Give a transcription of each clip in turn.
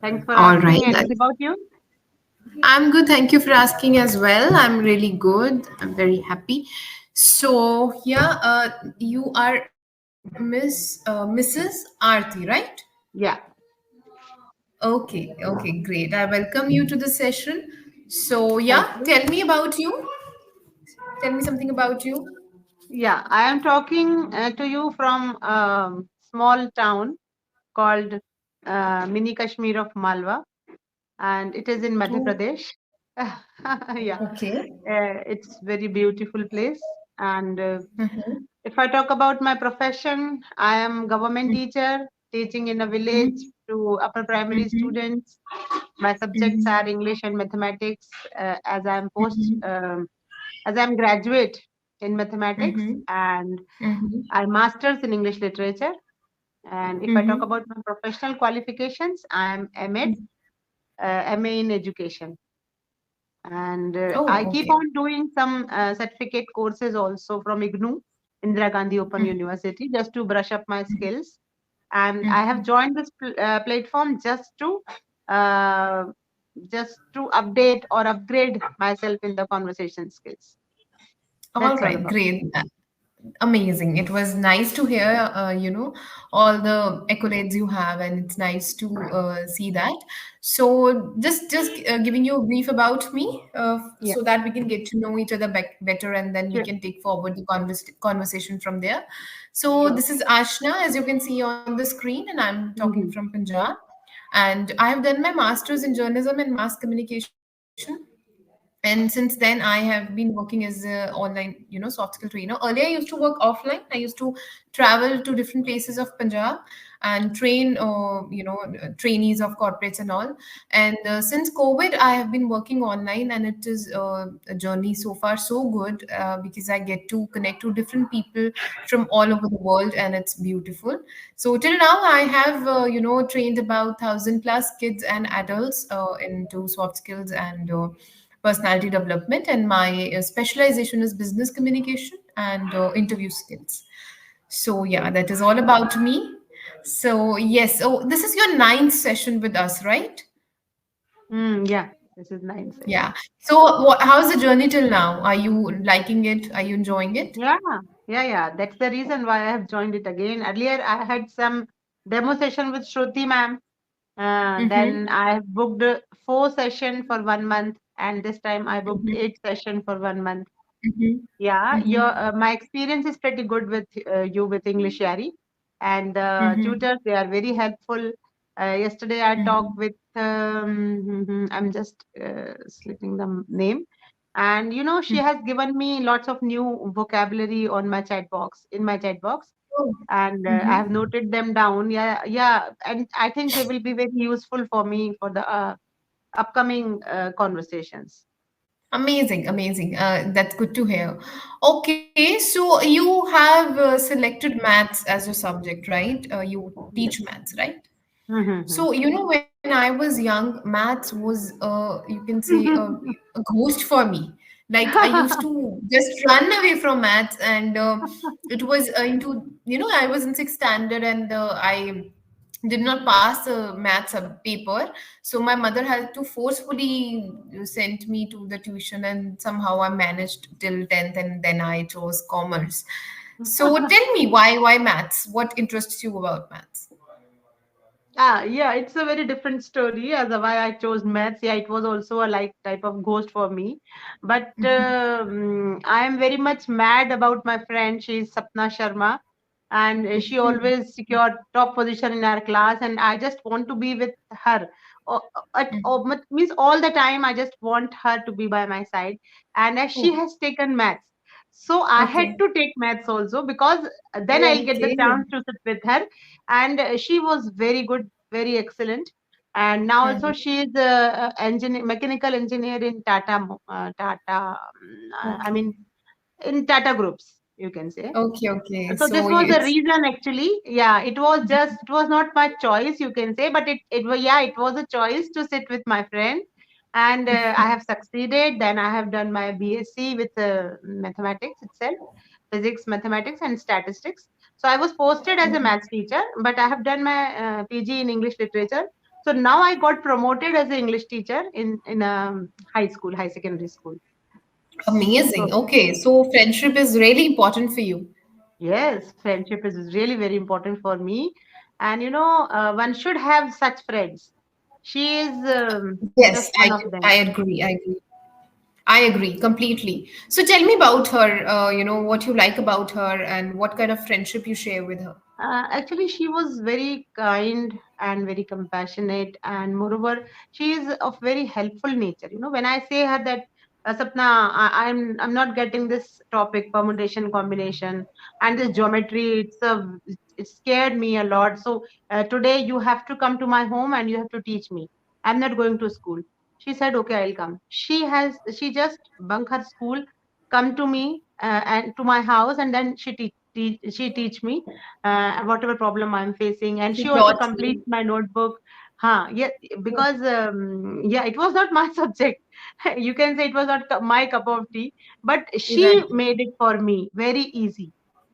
Thanks for All right. asking. And what about you? I'm good. Thank you for asking as well. I'm really good. I'm very happy. So, yeah, you are Mrs. Aarti, right? Yeah. Okay, great. I welcome you to the session. So, Thank yeah, you. tell me about you. Tell me something about you. Yeah, I am talking to you from a small town called Mini Kashmir of Malwa, and it is in Madhya Oh, Pradesh. Yeah, okay. it's very beautiful place. And Mm-hmm. if I talk about my profession, I am government teacher teaching in a village Mm-hmm. to upper primary Mm-hmm. students. My subjects Mm-hmm. are English and mathematics. As I am post Mm-hmm. as I'm graduate in mathematics Mm-hmm. and Mm-hmm. I masters in English literature. And if I talk Mm-hmm. about my professional qualifications, I am MA, MA in education. And I Oh, keep okay. on doing some certificate courses also from IGNU, Indira Gandhi Open Mm-hmm. University, just to brush up my skills. And I have joined this platform uh, just to update or upgrade myself in the conversation skills. All That's all right, about. great. Amazing. It was nice to hear, all the accolades you have, and it's nice to see that. So, just giving you a brief about me, Yeah, so that we can get to know each other better, and then we sure, can take forward the conversation from there. So, sure. this is Ashna, as you can see on the screen, and I'm talking Hmm. from Punjab. And I have done my master's in journalism and mass communication, and since then I have been working as a online soft skill trainer. Earlier I used to work offline. I used to travel to different places of Punjab and train trainees of corporates and all. And since COVID I have been working online, and it is a journey so far so good, because I get to connect to different people from all over the world, and it's beautiful. So till now I have trained about 1,000 plus kids and adults into soft skills and personality development, and my specialization is business communication and interview skills. So yeah, that is all about me. So yes, oh, this is your ninth session with us, right? Yeah, this is nine Yeah. session. So how's the journey till now? Are you liking it? Are you enjoying it? Yeah, yeah. That's the reason why I have joined it again. Earlier, I had some demo session with Shruti ma'am. Then Mm-hmm. I have booked 4 session for 1 month, and this time I booked Mm-hmm. 8 session for 1 month. Mm-hmm. Yeah, your Mm-hmm. my experience is pretty good with you with English Yari, and the Mm-hmm. tutors they are very helpful. Yesterday I talked Mm-hmm. with I'm just slipping the name, and she has given me lots of new vocabulary on my chat box in my chat box, Oh. and I have Mm-hmm. noted them down. Yeah, yeah, and I think they will be very useful for me for the upcoming conversations. Amazing, amazing. That's good to hear. Okay, so you have selected maths as your subject, right? You teach Yes. maths, right? Mm-hmm. So, when I was young, maths was, you can say, a ghost for me. Like, I used to just run away from maths, and it was I was in sixth standard, and I did not pass a maths paper. So, my mother had to forcefully send me to the tuition, and somehow I managed till 10th, and then I chose commerce. So, tell me, why maths? What interests you about maths? Yeah, it's a very different story as to why I chose maths. Yeah, it was also a like type of ghost for me. But I am very much mad about my friend. She's Sapna Sharma, and she always secured top position in our class, and I just want to be with her. Means all the time, I just want her to be by my side. And as she Oh, has taken maths, so I had okay. to take maths also because then I'll get the Okay. chance to sit with her, and she was very good, very excellent. And now also Mhm. she is a engineer, mechanical engineer in I Okay. mean in Tata Groups, you can say. Okay, okay. So this So was the it's reason actually. Yeah, it was not my choice, you can say, but it was, yeah, it was a choice to sit with my friend. And I have succeeded. Then I have done my BSc with mathematics itself, physics, mathematics, and statistics. So I was posted as a maths teacher, but I have done my PG in English literature. So now I got promoted as an English teacher in a high school, high secondary school. Amazing. So Okay, so friendship is really important for you. yes, friendship is really very important for me, and one should have such friends. She is Yes, just one of I them. agree. I agree. I agree completely. So tell me about her, what you like about her and what kind of friendship you share with her. Actually, she was very kind and very compassionate, and moreover, she is of very helpful nature. When I say her that, Sapna, I'm not getting this topic permutation combination and this geometry. It scared me a lot. So today you have to come to my home and you have to teach me. I'm not going to school. She said, okay, I'll come. She just bunk her school, come to me and to my house, and then she teach me whatever problem I'm facing, and She she also taught completes you. my notebook. Yeah, because yeah, it was not my subject. You can say it was not my cup of tea, but she Right. made it for me very easy.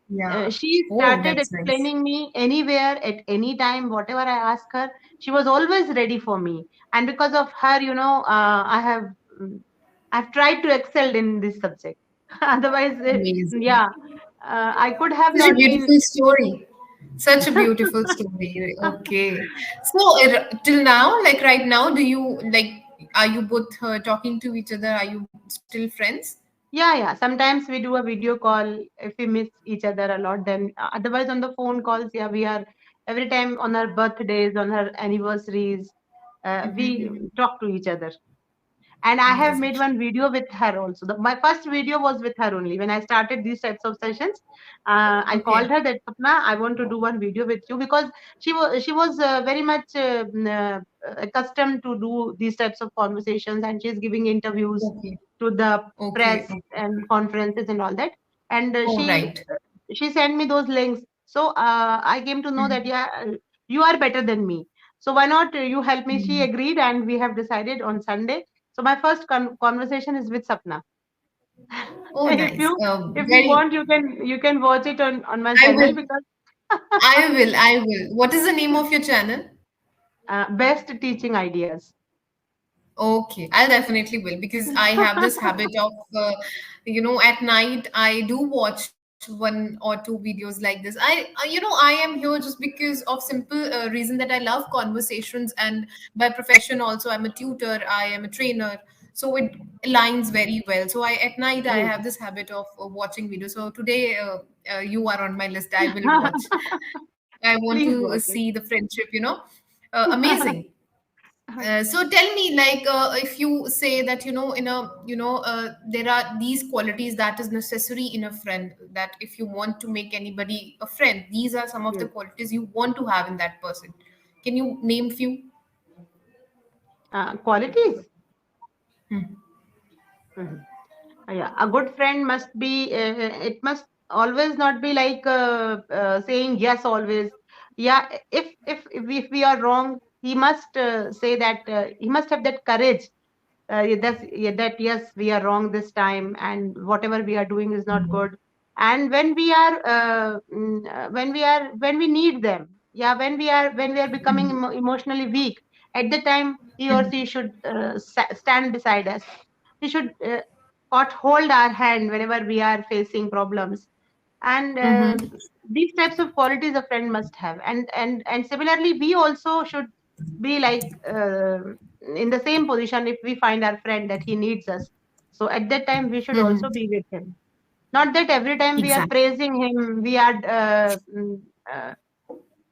Yeah. She Oh, started that's nice. explaining me anywhere at any time, whatever I ask her. She was always ready for me, and because of her, mm, I've tried to excel in this subject. Otherwise, Amazing. yeah, I could have Such a not been. beautiful story. Such a beautiful story. Okay. So till now, like right now, do you like, are you both talking to each other? Are you still friends? Yeah, yeah. Sometimes we do a video call if we miss each other a lot. Then otherwise on the phone calls, yeah, we are every time on her birthdays, on her anniversaries, we talk to each other. And I have Amazing. made one video with her also. My first video was with her only. When I started these types of sessions, I called Okay. her that, Sapna, I want to do one video with you, because she was very much accustomed to do these types of conversations, and she's giving interviews Okay. to the Okay. press Okay. and conferences and all that. And Oh, right. she sent me those links. So I came to know that, Mhm. yeah, you are better than me. So why not you help me? She Mhm. agreed, and we have decided on Sunday. So my first conversation is with Sapna. Oh, If nice. you if you Very. want, you can watch it on my I channel, will. because I will. I will. What is the name of your channel? best teaching ideas. Okay, I'll definitely will because I have this habit of, at night I do watch one or two videos like this. I am here just because of simple reason that I love conversations, and by profession also I'm a tutor, I am a trainer, so it aligns very well. So at night I Yes. have this habit of watching videos. So today you are on my list. I will watch. I want Please to watch it. see the friendship. Amazing. So tell me, like, if you say that there are these qualities that is necessary in a friend. That if you want to make anybody a friend, these are some of the Yes. qualities you want to have in that person. Can you name few? Qualities. Hmm. Mhm. Yeah, a good friend must be. It must always not be like saying yes always. Yeah, if we are wrong, he must say that. He must have that courage. That yes, we are wrong this time, and whatever we are doing is not good. And when we need them, yeah, when we are becoming emotionally weak, at the time he or she should stand beside us. He should got hold our hand whenever we are facing problems. And Mm-hmm. these types of qualities a friend must have. And similarly, we also should be like in the same position. If we find our friend that he needs us, so at that time we should Mm-hmm. also be with him. Not that every time we are Exactly. praising him, we are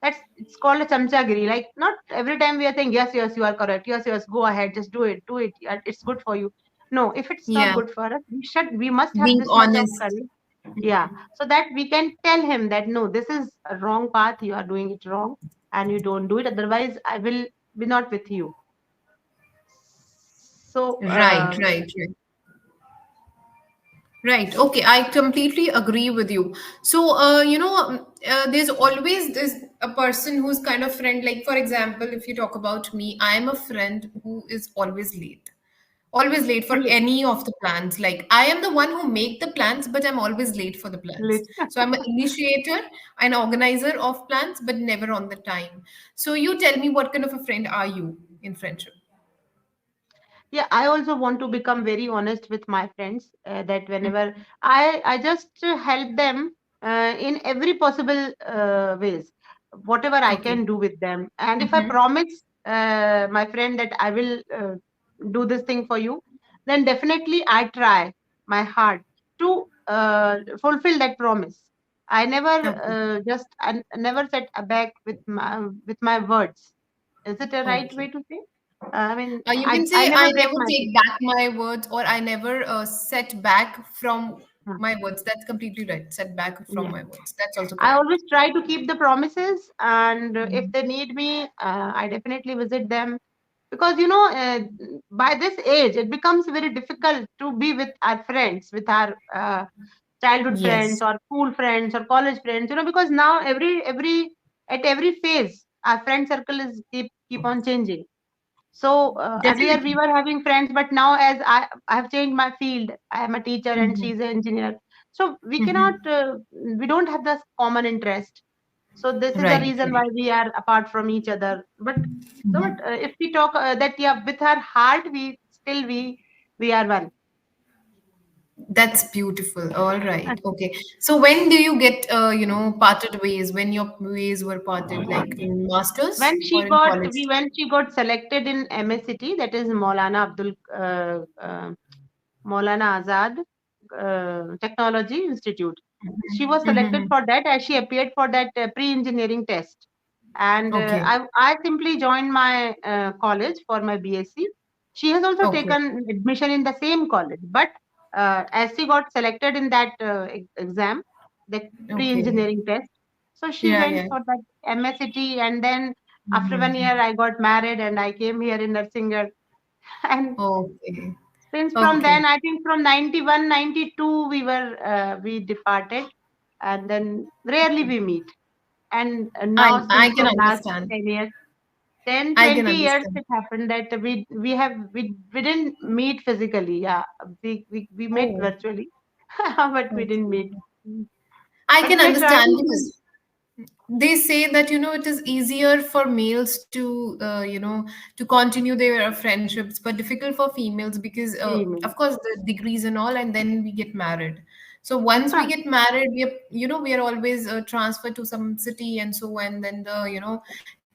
that's it's called a chamchagiri. Like, not every time we are saying yes, yes, you are correct, yes, yes, go ahead, just do it, yeah, it's good for you. No, if it's not Yeah. good for us, we must have Being this much of honest. courage. Yeah, so that we can tell him that no, this is a wrong path, you are doing it wrong, and you don't do it, otherwise I will be not with you. So Right. Right. Right. Right. Okay. I completely agree with you. So, there's always this a person who's kind of friend. Like, for example, if you talk about me, I'm a friend who is always late. Always late for Yes, any of the plans. Like I am the one who make the plans, but I'm always late for the plans. lit. So I'm an initiator, an organizer of plans, but never on the time. So you tell me, what kind of a friend are you in friendship? Yeah, I also want to become very honest with my friends, that whenever I just help them in every possible ways, whatever I Okay. can do with them. And if I Mm-hmm. promise my friend that I will do this thing for you, then definitely I try my hard to fulfill that promise. I never Okay. I never set a back with my words. Is it a right Okay. way to say? I mean, You can I say never I break never my take back my words, or I never set back from huh, my words. That's completely right. Set back from yeah. my words. That's also I correct. always try to keep the promises, and if Mhm. they need me, I definitely visit them, because by this age, it becomes very difficult to be with our friends, with our childhood friends, Yes, or school friends, or college friends. Because now every at every phase, our friend circle is keep on changing. So earlier we definitely. were having friends, but now as I have changed my field, I am a teacher and Hmm. she's an engineer. So Hmm. we don't have this common interest. So this is the Right, reason why right. we are apart from each other. But Mhm. if we talk that, yeah, with our heart, we are one. That's beautiful. All right. Okay. So when do you get, parted ways? When your ways were parted, like in masters or in college? When she got selected in MSCT, that is Maulana Azad Technology Institute. She was selected Mm-hmm. for that, as she appeared for that pre-engineering test. And Okay. I simply joined my college for my BSc. She has also Okay. taken admission in the same college, but as she got selected in that exam, the Okay. pre-engineering test, so she Yeah, went yeah. for that MSCT. And then after 1 year, Mhm. I got married and I came here in Narsingar. And Okay. since from then, Okay. I think from 91, 92, we departed, and then rarely we meet. And now I since can from last understand. 10 years, 10, I can 20 years, understand. it happened that we didn't meet physically. Yeah, we met Oh, virtually, but we didn't okay. meet. Mm. I But can we are trying understand to. because they say that it is easier for males to to continue their friendships, but difficult for females because Email. of course the degrees and all, and then we get married. So once we get married, we are always transferred to some city and so, and then the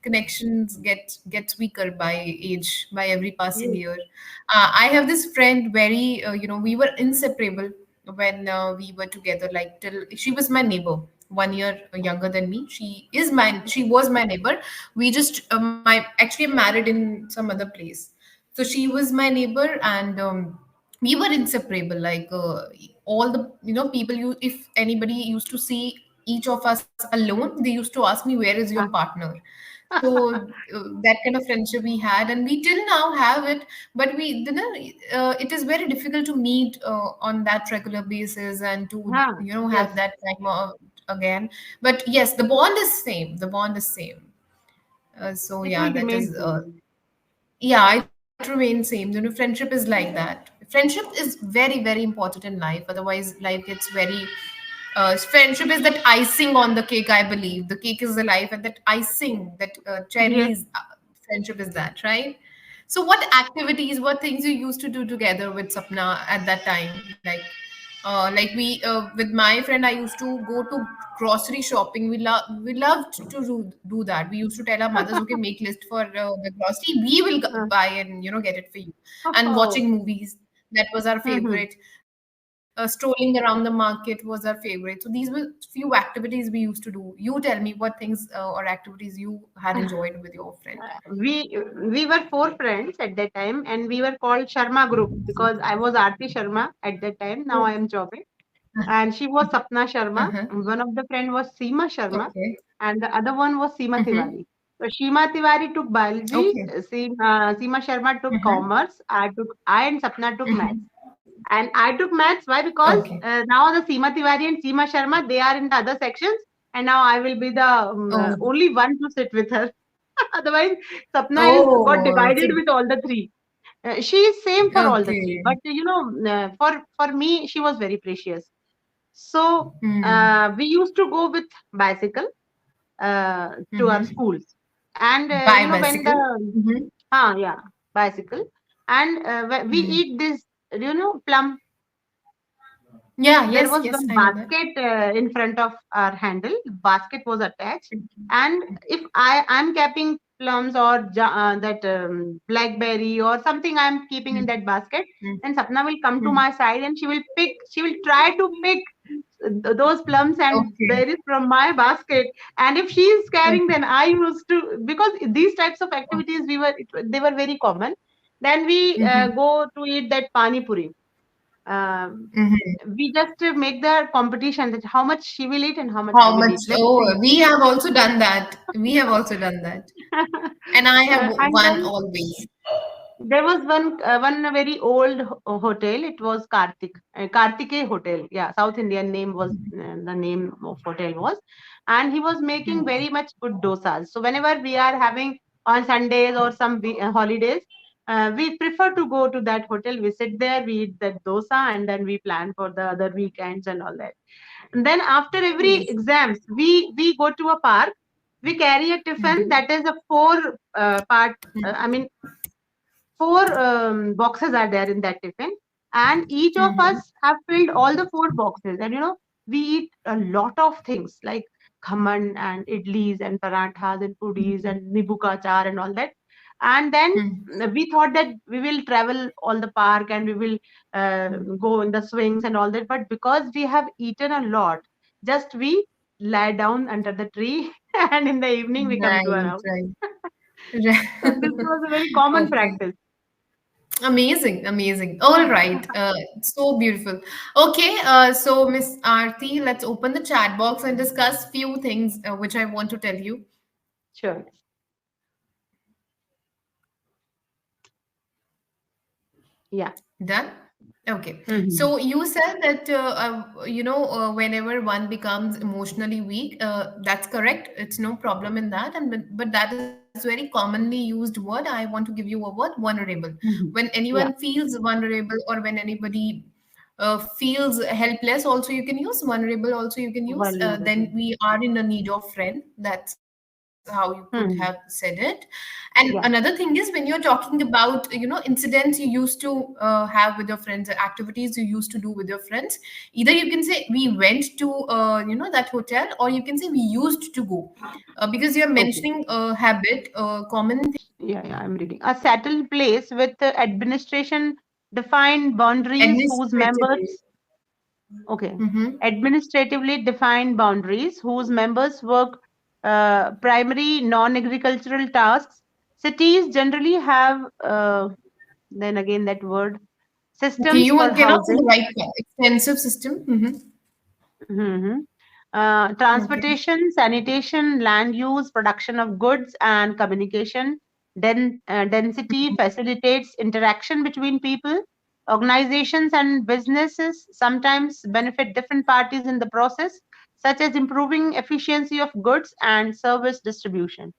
connections gets weaker by age, by every passing Yes. year. I have this friend, very we were inseparable when we were together, like till she was my neighbor, 1 year younger than me. She was my neighbor. We just my actually married in some other place. So she was my neighbor, and we were inseparable. Like all the people, you if anybody used to see each of us alone, they used to ask me, where is your partner? So that kind of friendship we had, and we till now have it. But it is very difficult to meet on that regular basis and to Ah, have yes, that time again. But yes, the bond is same. The bond is same. So it yeah, will that remain is same. yeah, it remains same. Friendship is like that. Friendship is very, very important in life. Otherwise, life gets very. Friendship is that icing on the cake, I believe. The cake is the life, and that icing, that Yes. cherries, friendship is that, right? So, what activities, what things you used to do together with Sapna at that time? Like we with my friend, I used to go to grocery shopping. We loved to do that. We used to tell our mothers, okay, make list for the grocery, we will buy and get it for you. And Oh. watching movies, that was our Mhm. favorite. Strolling around the market was our favorite. So these were few activities we used to do. You tell me what things or activities you had enjoyed with your friend. We were four friends at that time, and we were called Sharma Group because I was Aarti Sharma at that time. Now I am jobbing, and she was Sapna Sharma. Uh-huh. One of the friend was Seema Sharma, Okay. and the other one was Seema Mm-hmm. Tiwari. So Seema Tiwari took biology, Okay. Seema Sharma took Mm-hmm. commerce, I and Sapna took maths. And I took maths. Why? Because Okay. now the Seema Tiwari and Seema Sharma, they are in the other sections, and now I will be the Oh. only one to sit with her. Otherwise, Sapna is got Oh, so divided with all the three. She is same for all the three, Okay. but for me, she was very precious. So Hmm. we used to go with bicycle to our Mm-hmm. schools, and when Bicycle. the Mm-hmm. yeah, bicycle, and we Mm. eat this, plum. Yeah, There yes, was yes, one I know that. basket in front of our handle. Basket was attached, Mhm. and if I'm keeping plums or that blackberry or something I'm keeping in Mm. that basket, Mm. then Sapna will come to Mm. my side and she will try to pick those plums and Okay. berries from my basket. And if she is carrying, Okay. then I used to, because these types of activities they were very common. Then we Mm-hmm. go to eat that pani puri. um, Mm-hmm. we just make the competition that how much she will eat and how much I How will much? eat. Let's Oh, see. we have also done that. We have also done that. And I have And won then always. there was one very old hotel. It was Kartike Hotel. Yeah, South Indian name was the name of hotel was, and he was making Mm. very much good dosas. So whenever we are having on Sundays or some holidays, we prefer to go to that hotel. We sit there, we eat that dosa, and then we plan for the other weekends and all that. And then after every Yes. exams, we go to a park. We carry a tiffin Mm-hmm. that is a four part. I mean, four boxes are there in that tiffin, and each of Mm-hmm. us have filled all the four boxes. And we eat a lot of things like khaman and idlis and paranthas and pudis and nibu ka achar and all that. And then we thought that we will travel all the park and we will uh, go in the swings and all that. But because we have eaten a lot, just we lie down under the tree and in the evening we come to our Right, house. right. So this was a very common Okay. practice. Amazing, amazing. All right. So beautiful. Okay, so Miss Aarti, let's open the chat box and discuss few things which I want to tell you. Sure. Yeah. Done? Okay. Mhm. So you said that whenever one becomes emotionally weak, that's correct. It's no problem in that, and but that is very commonly used word. I want to give you a word, vulnerable. When Mhm. anyone Yeah. feels vulnerable, or when anybody feels helpless, also you can use vulnerable. Also you can use. Vulnerable. Then we are in the need of friend. That's how you could have said Mhm. it. And another Yeah. thing is when you're talking about incidents you used to have with your friends, or activities you used to do with your friends. Either you can say we went to that hotel, or you can say we used to go, because you're Okay. mentioning a habit, a common thing. Yeah, yeah, I'm reading. A settled place with administration defined boundaries whose members, Administratively. okay, Mm-hmm. administratively defined boundaries whose members work primary non-agricultural tasks. Cities generally have, then again that word, Okay, systems you for cannot say the housing. right word. Extensive system. Mm-hmm. Mhm. Okay. Transportation, sanitation, land use, production of goods, and communication. Density facilitates interaction between people. Organizations and businesses sometimes benefit different parties in the process, such as improving efficiency of goods and service distribution.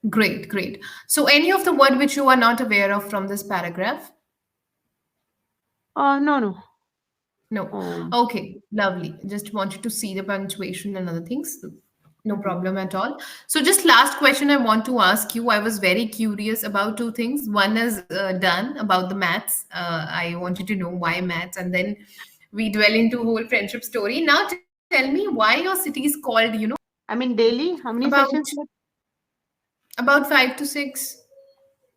Great, great. So any of the word which you are not aware of from this paragraph? No, no. No. Um, Okay, lovely. Just wanted to see the punctuation and other things. No mhm. problem at all. So, just last question I want to ask you. I was very curious about two things. One is done about the maths. I wanted to know why maths, and then we dwell into whole friendship story. Now, tell me why your city is called, I mean, daily, how many about sessions? Like? 5 to 6.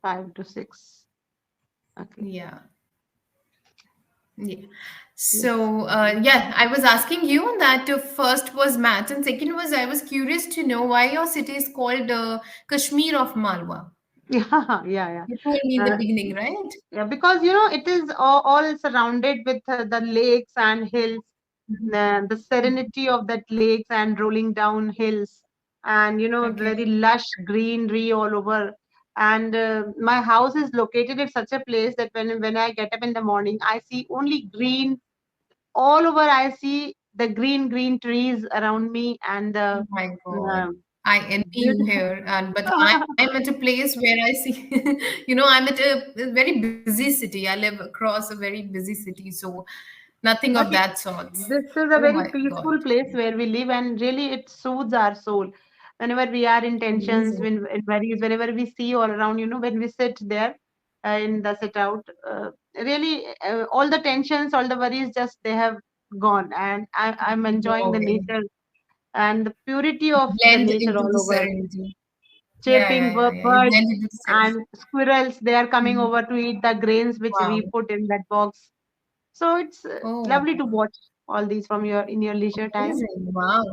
5 to 6. Okay. Yeah. Yeah. Yes. So, yeah, I was asking you that first was math, and second was I was curious to know why your city is called Kashmir of Malwa. Yeah, yeah, yeah. You told me in the Uh, beginning, right? Yeah, because it is all surrounded with the lakes and hills, the serenity of that lakes and rolling down hills, and Okay. very lush greenery all over. And my house is located at such a place that when I get up in the morning, I see only green all over. I see the green trees around me and Oh the my God. um, I envy you Beautiful. here, and but I'm at a place where I see, I'm at a very busy city. I live across a very busy city, so nothing of But that sorts. this is a Oh my very God, peaceful place where we live, and really it soothes our soul. Whenever we are in tensions, amazing. when in worries, whenever we see all around, when we sit there in the sit out, really all the tensions, all the worries, just they have gone, and I'm Go enjoying the away. nature and the purity of the Blend nature into all the over. serenity. Yeah, Chirping yeah, yeah, yeah. You birds blend into the serenity. and squirrels, they are coming Mhm. over to eat the grains which we Wow. put in that box. So it's Oh, lovely to watch all these from your in your leisure time. amazing. Wow.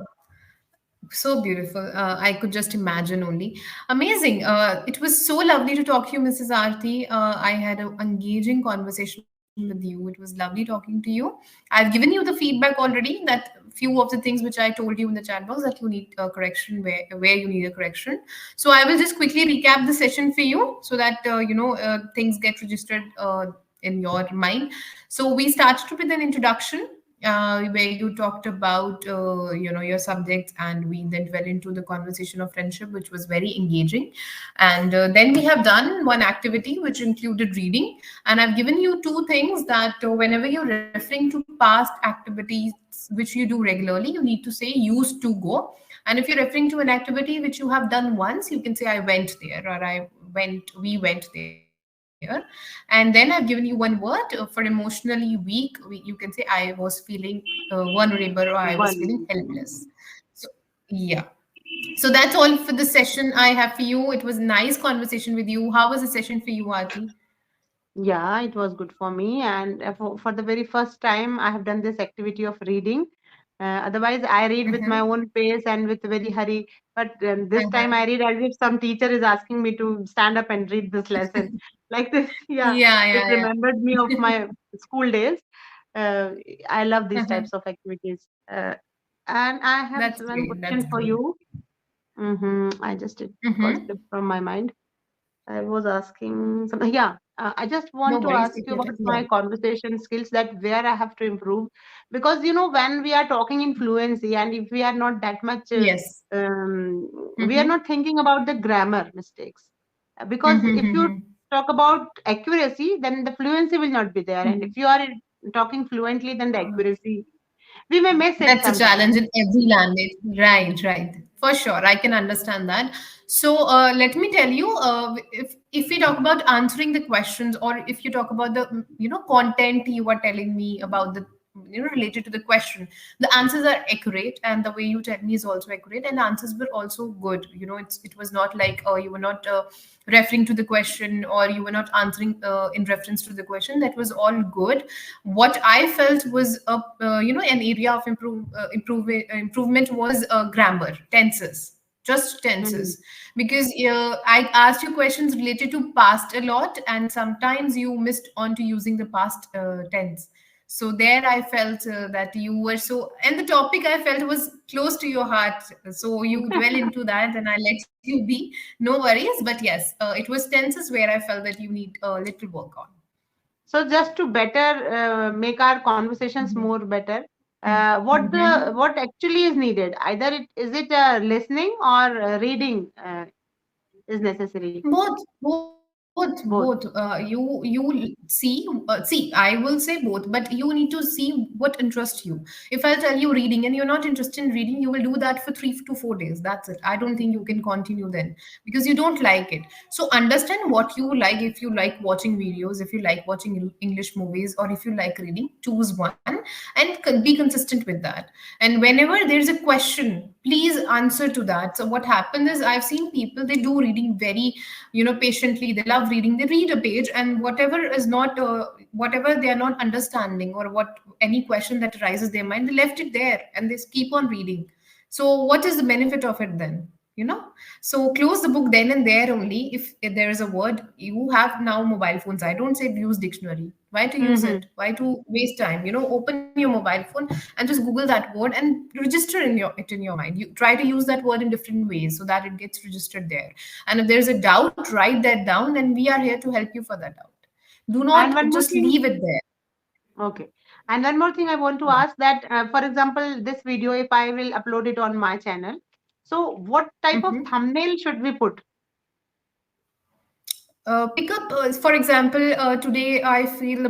So beautiful. I could just imagine only. Amazing. It was so lovely to talk to you, Mrs. Aarti. I had an engaging conversation with you. It was lovely talking to you. I've given you the feedback already that few of the things which I told you in the chat box that you need a correction where you need a correction. So I will just quickly recap the session for you so that things get registered in your mind. So we started with an introduction where you talked about your subjects, and we then fell into the conversation of friendship, which was very engaging. And then we have done one activity which included reading, and I've given you two things that whenever you're referring to past activities which you do regularly, you need to say used to go. And if you're referring to an activity which you have done once, you can say I went there, or we went there. And then I've given you one word for emotionally weak. You can say I was feeling vulnerable, or I was feeling One. helpless. So yeah, so that's all for the session I have for you. It was nice conversation with you. How was the session for you, Aarti? Yeah, it was good for me. And for the very first time, I have done this activity of reading. Otherwise, I read with my Mm-hmm. own pace and with very hurry. But this time, Uh-huh. I read as if some teacher is asking me to stand up and read this lesson. Like this, yeah, Yeah, it yeah, remembered me of yeah. my school days. Uh, I love these Uh-huh. types of activities. And I have That's one great. That's question for great. you. I just it got Mm-hmm. slipped from my mind. I was asking something. Yeah, I just No want to worries. ask Take you your about time. Yeah. my conversation skills, that where I have to improve. Because, when we are talking in fluency, and if we are not that much, Yes. we are Mm-hmm. not thinking about the grammar mistakes. Because if you Mm-hmm. talk about accuracy, then the fluency will not be there. And if you are talking fluently, then the accuracy, we may miss it That's a sometimes. challenge in every language. Right, right. For sure, I can understand that. So let me tell you, if we talk about answering the questions, or if you talk about the content you were telling me about the related to the question, the answers are accurate, and the way you tell me is also accurate, and answers were also good. It was not like you were not referring to the question, or you were not answering in reference to the question. That was all good. What I felt was an area of improvement was grammar, tenses, just Mm. tenses, because I asked you questions related to past a lot, and sometimes you missed on to using the past tense. So there I felt that you were so, and the topic I felt was close to your heart, so you dwell into that, and I let you be. No worries, but yes, it was tenses where I felt that you need a little work on. So just to better make our conversations Mhm. more better, Mhm. what actually is needed? Either it listening or reading is necessary. Both. Both. You see. I will say both, but you need to see what interests you. If I'll tell you reading and you're not interested in reading, you will do that for 3 to 4 days. That's it. I don't think you can continue then because you don't like it. So understand what you like. If you like watching videos, if you like watching English movies, or if you like reading, choose one and be consistent with that. And whenever there's a question, please answer to that. So what happens is I've seen people, they do reading very patiently. They love reading, they read a page, and whatever is not whatever they are not understanding, or what any question that arises their mind, they left it there and they keep on reading. So what is the benefit of it then? So close the book then and there only. If there is a word, you have now mobile phones. I don't say use dictionary. Why to use Hmm. it? Why to waste time? Open your mobile phone and just Google that word and register it in your mind. You try to use that word in different ways so that it gets registered there. And if there's a doubt, write that down, and we are here to help you for that doubt. Do And not one more just thing. leave it there. Okay. And one more thing I want to Yeah. ask that, for example, this video, if I will upload it on my channel, So what type of Mhm. thumbnail should we put? Pick up, for example, today I feel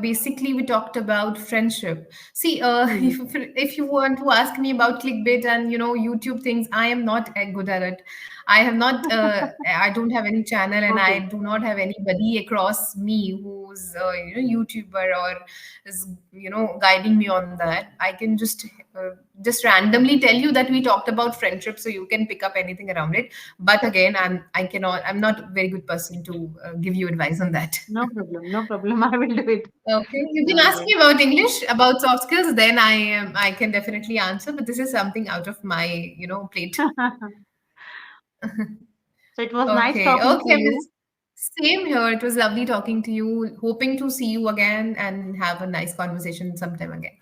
basically we talked about friendship. See, Hmm. if you want to ask me about clickbait and YouTube things, I am not good at it. I have not, I don't have any channel, and I Okay. do not have anybody across me who's YouTuber or is guiding me on that. I can just randomly tell you that we talked about friendship, so you can pick up anything around it. But again, I'm not a very good person to give you advice on that. No problem. No problem. I will do it. Okay, you can ask Okay. me about English, about soft skills, then I can definitely answer, but this is something out of my plate. So it was nice Okay, talking to okay, you. Miss. Same here. It was lovely talking to you. Hoping to see you again and have a nice conversation sometime again.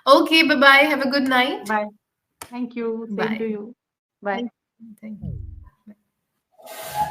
Okay, bye bye. Have a good night. Bye. Thank you. Same to Bye. you. Bye. Thank you. Thank you.